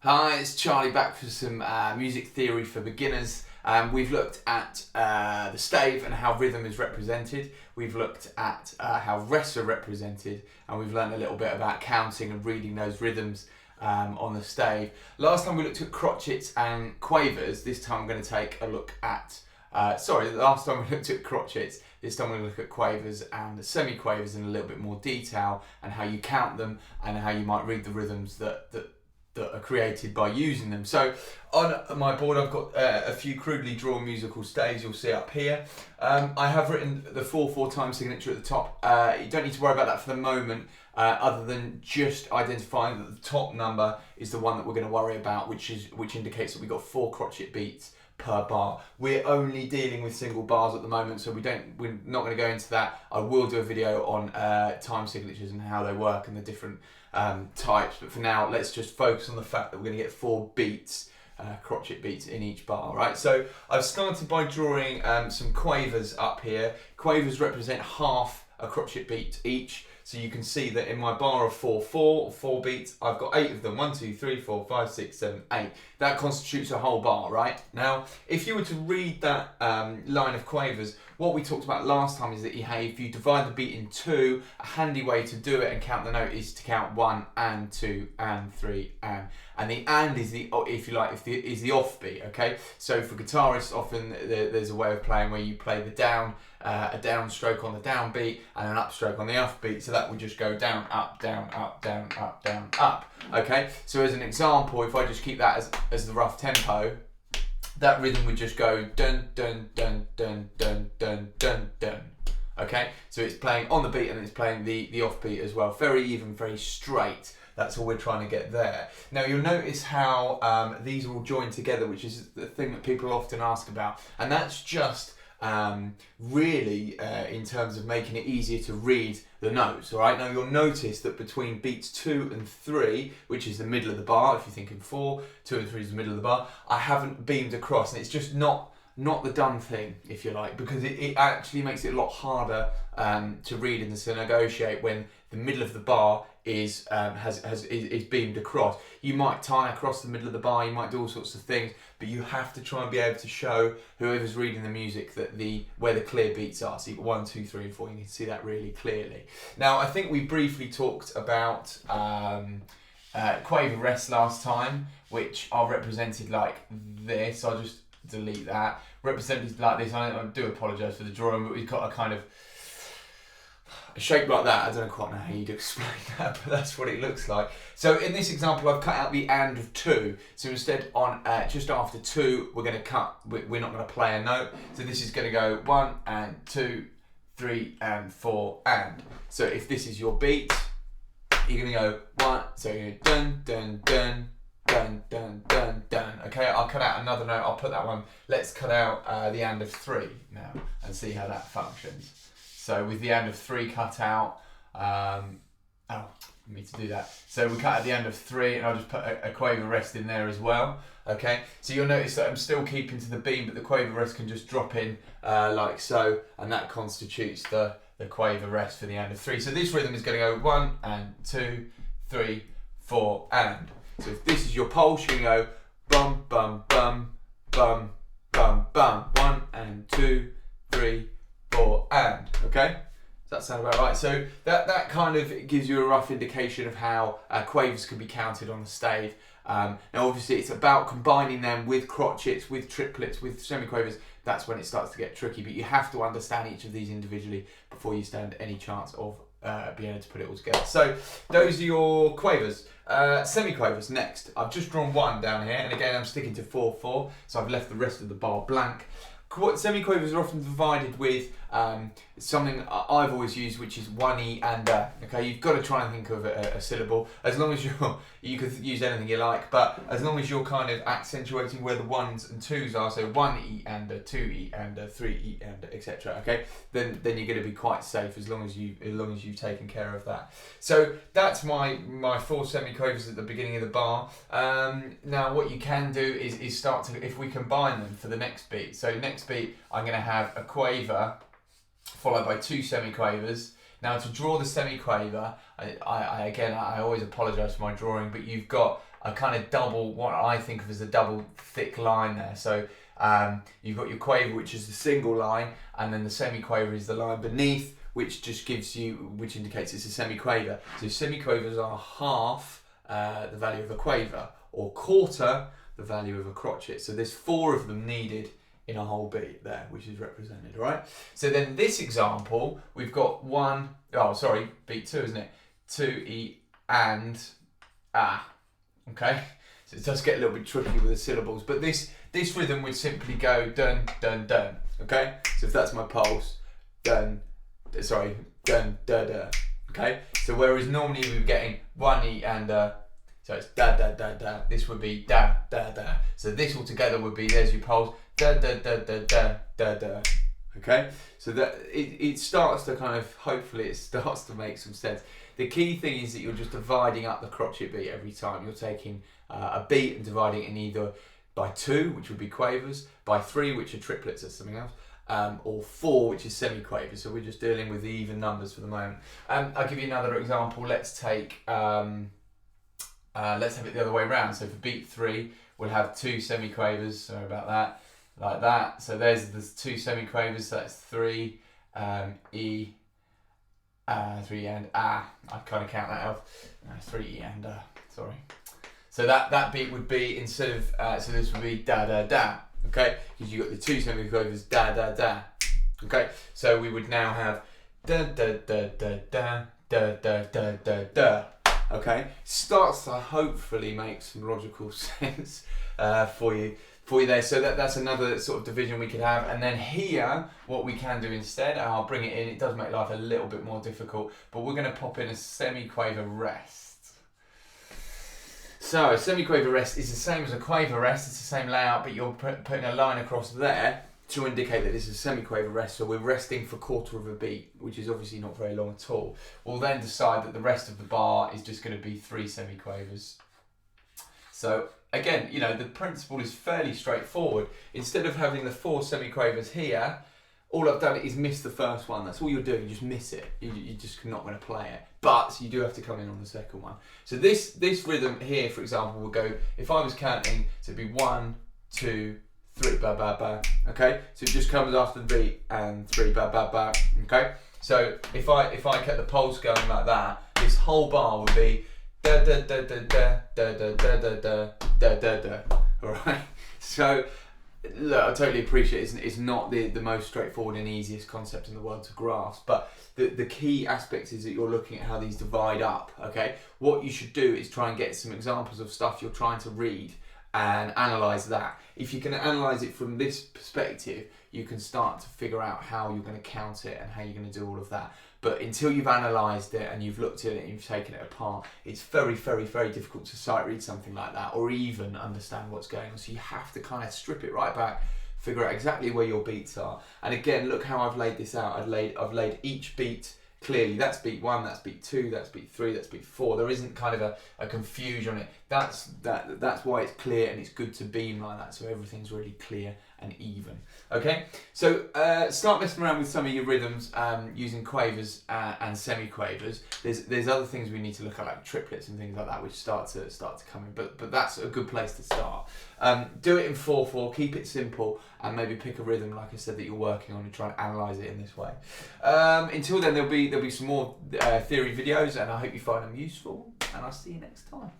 Hi, it's Charlie back for some music theory for beginners. We've looked at the stave and how rhythm is represented. We've looked at how rests are represented, and we've learned a little bit about counting and reading those rhythms on the stave. Last time we looked at crotchets and quavers. This time I'm going to take a look at last time we looked at crotchets. This time we're going to look at quavers and semi-quavers in a little bit more detail, and how you count them and how you might read the rhythms that are created by using them. So on my board I've got a few crudely drawn musical staves you'll see up here. I have written the 4/4 time signature at the top. You don't need to worry about that for the moment, other than just identifying that the top number is the one that we're going to worry about, which indicates that we've got 4 crotchet beats per bar. We're only dealing with single bars at the moment, so we're not going to go into that. I will do a video on time signatures and how they work and the different types, but for now let's just focus on the fact that we're going to get 4 beats, crotchet beats in each bar, right? So I've started by drawing some quavers up here. Quavers represent half a crotchet beat each. So you can see that in my bar of 4 beats, I've got 8 of them. 1, 2, 3, 4, 5, 6, 7, 8. That constitutes a whole bar, right? Now, if you were to read that line of quavers, what we talked about last time is that if you divide the beat in 2, a handy way to do it and count the note is to count 1 and 2 and 3 and the and is the, if you like, is the offbeat, okay? So for guitarists, often there's a way of playing where you play the down, a down stroke on the down beat and an up stroke on the up beat. So that would just go down, up, down, up, down, up, down, up. Okay, so as an example, if I just keep that as the rough tempo, that rhythm would just go dun, dun, dun, dun, dun, dun, dun, dun. Okay, so it's playing on the beat and it's playing the off beat as well. Very even, very straight. That's all we're trying to get there. Now you'll notice how these are all joined together, which is the thing that people often ask about, and that's just really in terms of making it easier to read the notes. All right, now you'll notice that between beats 2 and 3, which is the middle of the bar, if you're thinking 4, 2 and 3 is the middle of the bar, I haven't beamed across, and it's just not the done thing, if you like, because it actually makes it a lot harder to read and to negotiate when the middle of the bar is beamed across. You might tie across the middle of the bar, you might do all sorts of things, but you have to try and be able to show whoever's reading the music that where the clear beats are. So you've got 1, 2, 3, and 4. You can see that really clearly. Now I think we briefly talked about quaver rests last time, which are represented like this. I'll just delete that. Represented like this. I do apologise for the drawing, but we've got a kind of a shape like that. I don't quite know how you'd explain that, but that's what it looks like. So in this example, I've cut out the and of 2. So instead, on just after 2, we're going to cut. We're not going to play a note. So this is going to go 1 and 2, 3 and 4 and. So if this is your beat, you're going to go 1. So you're dun dun dun. Dun, dun, dun, dun. Okay, I'll cut out another note. I'll put that one. Let's cut out the and of 3 now and see how that functions. So with the and of 3 cut out, I need to do that. So we cut out the end of 3, and I'll just put a quaver rest in there as well. Okay, so you'll notice that I'm still keeping to the beam, but the quaver rest can just drop in like so, and that constitutes the quaver rest for the end of 3. So this rhythm is going to go 1 and 2, 3, 4 and. So if this is your pulse, you're going to go bum, bum, bum, bum, bum, bum. 1 and 2, 3, 4 and. Okay? Does that sound about right? So that kind of gives you a rough indication of how quavers can be counted on the stave. Now obviously it's about combining them with crotchets, with triplets, with semi-quavers. That's when it starts to get tricky, but you have to understand each of these individually before you stand any chance of being able to put it all together. So those are your quavers. Semi-quavers next. I've just drawn 1 down here, and again I'm sticking to 4/4, so I've left the rest of the bar blank. Semi-quavers are often divided with something I've always used, which is 1E and a. Okay, you've got to try and think of a syllable. As long as you could use anything you like, but as long as you're kind of accentuating where the 1s and 2s are, so 1E and a, 2E and a, 3E and a, etc. Okay, then you're going to be quite safe as long as you've taken care of that. So that's my 4 semi-quavers at the beginning of the bar. Now what you can do is start to, if we combine them for the next beat. So next beat, I'm going to have a quaver followed by 2 semi-quavers. Now to draw the semi-quaver, I always apologise for my drawing, but you've got a kind of double, what I think of as a double thick line there. So you've got your quaver, which is the single line, and then the semi-quaver is the line beneath, which just gives you, which indicates it's a semi-quaver. So semi-quavers are half the value of a quaver, or quarter the value of a crotchet. So there's 4 of them needed in a whole beat there, which is represented, right? So then this example, we've got beat 2, isn't it? 2E and ah, okay? So it does get a little bit tricky with the syllables, but this rhythm would simply go dun, dun, dun, okay? So if that's my pulse, dun, dun, da, da, okay? So whereas normally we were getting 1E and so it's da, da, da, da, this would be da, da, da. So this all together would be, there's your pulse, da, da, da, da, da, da, da. Okay? So that it starts to kind of, hopefully it starts to make some sense. The key thing is that you're just dividing up the crotchet beat every time. You're taking a beat and dividing it in either by 2, which would be quavers, by 3, which are triplets, that's something else, or 4, which is semi-quavers. So we're just dealing with the even numbers for the moment. I'll give you another example. Let's take, let's have it the other way around. So for beat 3, we'll have 2 semi-quavers, sorry about that, like that. So there's 2 semi-quavers, so that's 3, E, 3 and I kind of count that out. 3 and sorry. So that beat would be, instead of so this would be da da da, okay? Because you got the 2 semi-quavers, da da da, okay? So we would now have da da da da da da da da da da. Okay, starts to hopefully make some logical sense for you there. So that's another sort of division we could have. And then here, what we can do instead, and I'll bring it in, it does make life a little bit more difficult, but we're going to pop in a semi-quaver rest. So a semi-quaver rest is the same as a quaver rest, it's the same layout, but you're putting a line across there to indicate that this is a semi-quaver rest, so we're resting for 1/4 of a beat, which is obviously not very long at all. We'll then decide that the rest of the bar is just going to be 3 semi-quavers. So again, you know, the principle is fairly straightforward. Instead of having the 4 semi-quavers here, all I've done is miss the first one. That's all you're doing, you just miss it. You're just not going to play it. But you do have to come in on the second one. So this rhythm here, for example, will go, if I was counting, so it'd be 1, 2, 3, ba ba ba, okay? So it just comes after the beat, and 3, ba ba ba, okay? So if I kept the pulse going like that, this whole bar would be da da da da da da da da da da da da da. Alright? So look, I totally appreciate it's not the most straightforward and easiest concept in the world to grasp, but the key aspect is that you're looking at how these divide up, okay? What you should do is try and get some examples of stuff you're trying to read and analyse that. If you can analyse it from this perspective, you can start to figure out how you're going to count it and how you're going to do all of that. But until you've analysed it and you've looked at it and you've taken it apart, it's very, very, very difficult to sight read something like that or even understand what's going on. So you have to kind of strip it right back, figure out exactly where your beats are. And again, look how I've laid this out. I've laid each beat clearly. That's beat 1, that's beat 2, that's beat 3, that's beat 4. There isn't kind of a confusion on it. That's why it's clear, and it's good to beam like that, so everything's really clear and even. Okay, so start messing around with some of your rhythms using quavers and semi-quavers. There's other things we need to look at, like triplets and things like that, which start to come in. But that's a good place to start. Do it in 4/4. Keep it simple, and maybe pick a rhythm, like I said, that you're working on, and try and analyse it in this way. Until then, there'll be some more theory videos, and I hope you find them useful. And I'll see you next time.